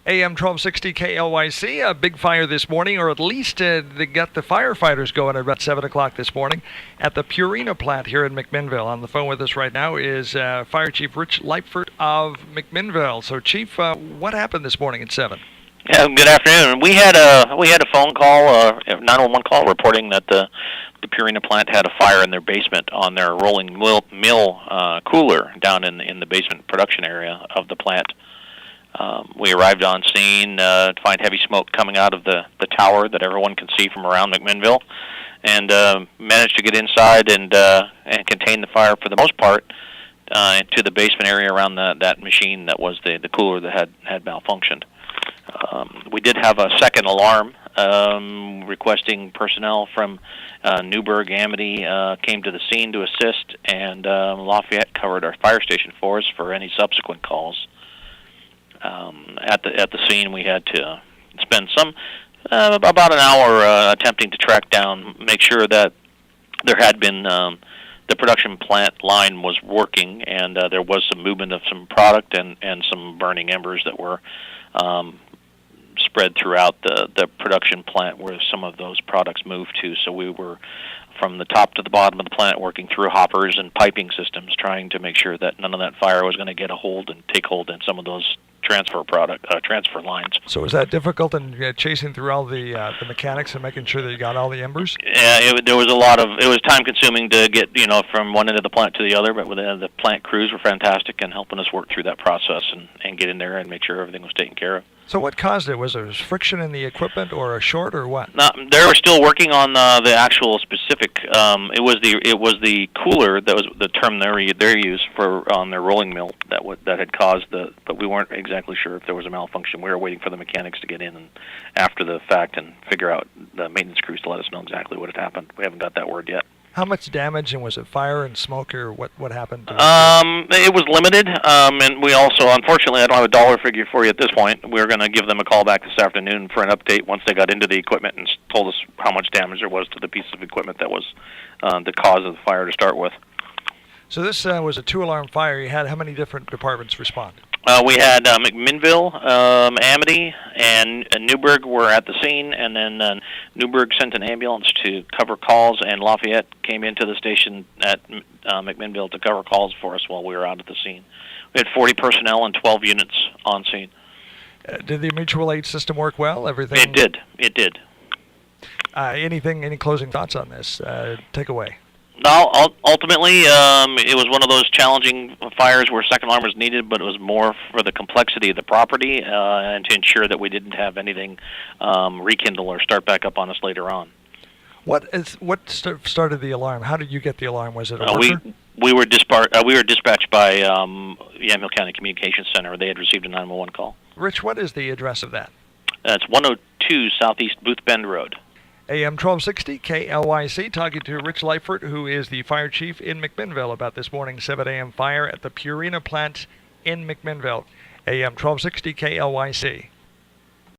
AM 1260 KLYC, a big fire this morning, or at least they got the firefighters going at about 7 o'clock this morning at the Purina plant here in McMinnville. On the phone with us right now is Fire Chief Rich Lightfoot of McMinnville. So, Chief, what happened this morning at 7? Yeah, good afternoon. We had a phone call, a 911 call reporting that the Purina plant had a fire in their basement on their rolling mill cooler down in the basement production area of the plant. We arrived on scene to find heavy smoke coming out of the tower that everyone can see from around McMinnville, and managed to get inside and contain the fire for the most part to the basement area around that machine that was the cooler that had malfunctioned. We did have a second alarm requesting personnel from Newburgh, Amity came to the scene to assist, and Lafayette covered our fire station for us for any subsequent calls. At the scene, we had to spend about an hour attempting to track down, make sure that there had been the production plant line was working, and there was some movement of some product and some burning embers that were spread throughout the production plant where some of those products moved to. So we were from the top to the bottom of the plant working through hoppers and piping systems, trying to make sure that none of that fire was going to get a hold and take hold in some of those transfer lines. So was that difficult in chasing through all the mechanics and making sure that you got all the embers? Yeah, it was time consuming to get from one end of the plant to the other, but the plant crews were fantastic in helping us work through that process and get in there and make sure everything was taken care of. So what caused it? Was there friction in the equipment or a short or what? No, they were still working on the actual specific. It was the cooler that was the term they used for on their rolling mill that had caused but we weren't exactly sure if there was a malfunction. We were waiting for the mechanics to get in and after the fact and figure out the maintenance crews to let us know exactly what had happened. We haven't got that word yet. How much damage, and was it fire and smoke, or what happened to it was limited, and we also, unfortunately, I don't have a dollar figure for you at this point. We're going to give them a call back this afternoon for an update once they got into the equipment and told us how much damage there was to the piece of equipment that was the cause of the fire to start with. So this was a 2-alarm fire. You had how many different departments respond? We had McMinnville, Amity, and Newburgh were at the scene, and then Newburgh sent an ambulance to cover calls, and Lafayette came into the station at McMinnville to cover calls for us while we were out at the scene. We had 40 personnel and 12 units on scene. Did the mutual aid system work well? Everything? It did. Any closing thoughts on this? Take away. No, ultimately, it was one of those challenging fires where second alarm was needed, but it was more for the complexity of the property and to ensure that we didn't have anything rekindle or start back up on us later on. What started the alarm? How did you get the alarm? Was it a worker? We were dispatched by Yamhill County Communications Center. They had received a 911 call. Rich, what is the address of that? It's 102 Southeast Booth Bend Road. AM 1260 KLYC, talking to Rich Lightfoot, who is the fire chief in McMinnville, about this morning's 7 a.m. fire at the Purina plant in McMinnville. AM 1260 KLYC.